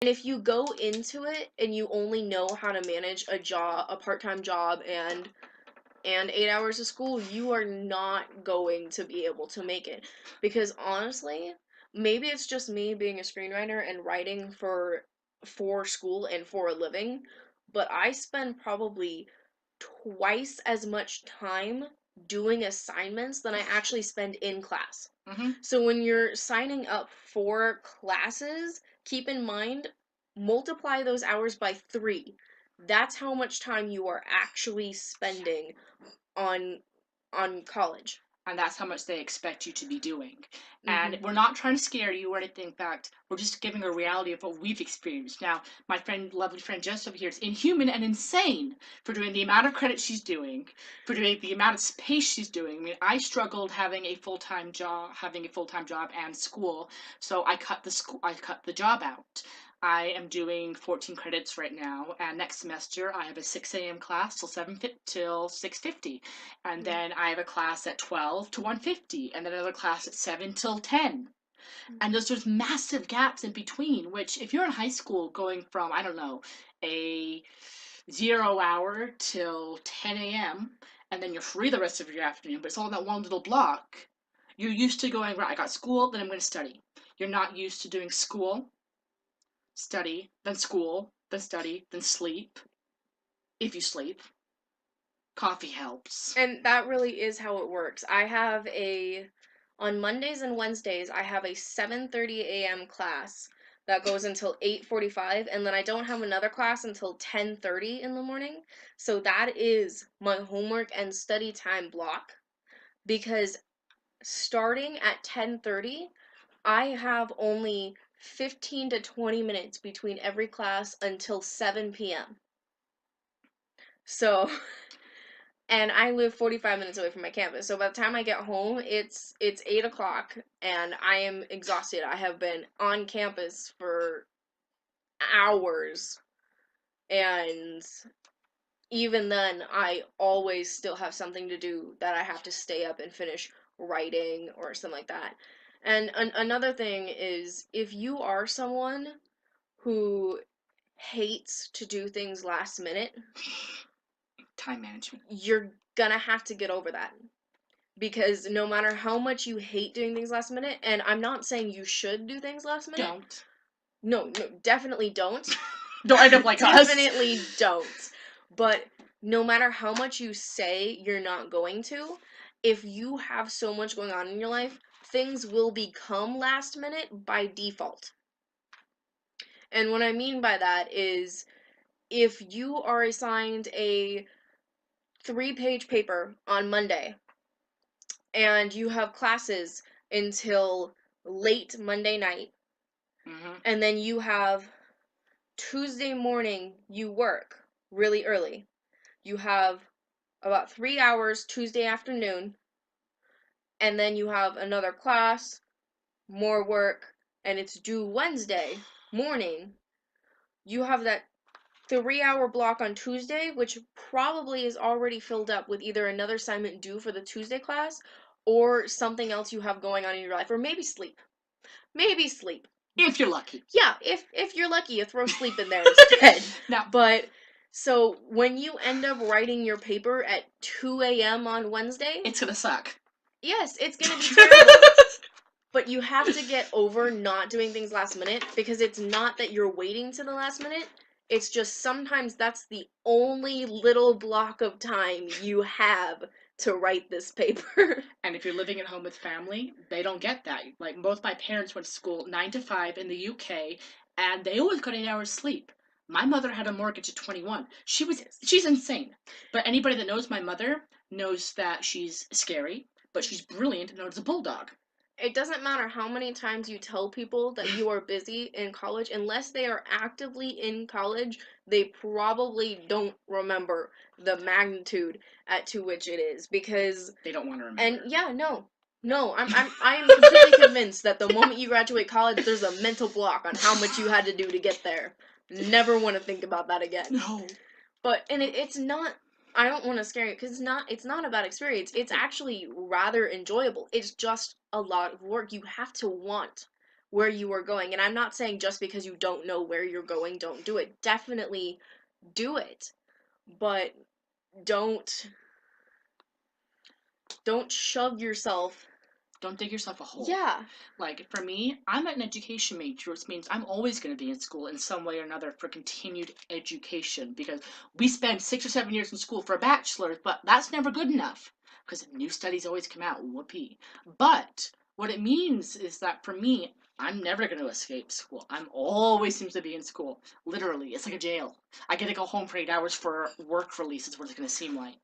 And if you go into it and you only know how to manage a part-time job and 8 hours of school, you are not going to be able to make it. Because honestly, maybe it's just me being a screenwriter and writing for school and for a living, but I spend probably twice as much time doing assignments than I actually spend in class. So when you're signing up for classes, keep in mind, multiply those hours by 3. That's how much time you are actually spending on college. And that's how much they expect you to be doing. And we're not trying to scare you or anything. In fact, we're just giving a reality of what we've experienced. Now, my lovely friend Jess over here is inhuman and insane for doing the amount of credit she's doing, for doing the amount of space she's doing. I mean, I struggled having a full-time job and school, so I cut the job out. I am doing 14 credits right now, and next semester I have a 6 a.m. class till 6:50, and then I have a class at 12 to 1:50, and then another class at 7 till 10. And there's massive gaps in between, which if you're in high school going from, I don't know, a 0 hour till 10 a.m., and then you're free the rest of your afternoon, but it's all in that one little block, you're used to going, right, I got school, then I'm going to study. You're not used to doing school, study, then school, then study, then sleep. If you sleep. Coffee helps. And that really is how it works. On Mondays and Wednesdays, I have a 7:30 a.m. class that goes until 8:45, and then I don't have another class until 10:30 in the morning. So that is my homework and study time block, because starting at 10:30, I have only 15 to 20 minutes between every class until 7 p.m. So, and I live 45 minutes away from my campus. So by the time I get home, it's 8 o'clock, and I am exhausted. I have been on campus for hours, and even then, I always still have something to do that I have to stay up and finish writing or something like that. And another thing is, if you are someone who hates to do things last minute, time management, you're gonna have to get over that. Because no matter how much you hate doing things last minute, and I'm not saying you should do things last minute. Don't. No, definitely don't. Don't end up like us. Definitely don't. But no matter how much you say you're not going to, if you have so much going on in your life, things will become last minute by default. And what I mean by that is, if you are assigned a 3-page paper on Monday, and you have classes until late Monday night, and then you have Tuesday morning, you work really early. You have about 3 hours Tuesday afternoon, and then you have another class, more work, and it's due Wednesday morning. You have that 3-hour block on Tuesday, which probably is already filled up with either another assignment due for the Tuesday class or something else you have going on in your life, or maybe sleep. Maybe sleep. If you're lucky. Yeah, if you're lucky, you throw sleep in there instead. No. But, so, when you end up writing your paper at 2 a.m. on Wednesday... It's gonna suck. Yes, it's gonna be terrible. But you have to get over not doing things last minute, because it's not that you're waiting to the last minute. It's just sometimes that's the only little block of time you have to write this paper. And if you're living at home with family, they don't get that. Like, both my parents went to school 9 to 5 in the UK, and they always got 8 hours sleep. My mother had a mortgage at 21. She's insane. But anybody that knows my mother knows that she's scary, but she's brilliant and known as a bulldog. It doesn't matter how many times you tell people that you are busy in college, unless they are actively in college, they probably don't remember the magnitude to which it is, because they don't want to remember. And yeah, no, I'm completely convinced that the moment you graduate college, there's a mental block on how much you had to do to get there. Never want to think about that again. No. But, and it's not, I don't want to scare you, because it's not a bad experience. It's actually rather enjoyable. It's just a lot of work. You have to want where you are going. And I'm not saying just because you don't know where you're going, don't do it. Definitely do it. But don't shove yourself. Don't dig yourself a hole. Yeah. Like, for me, I'm an education major, which means I'm always going to be in school in some way or another for continued education, because we spend 6 or 7 years in school for a bachelor's, but that's never good enough because new studies always come out. Whoopee. But what it means is that for me, I'm never going to escape school. I'm always seems to be in school. Literally, it's like a jail. I get to go home for 8 hours for work release, is what it's going to seem like.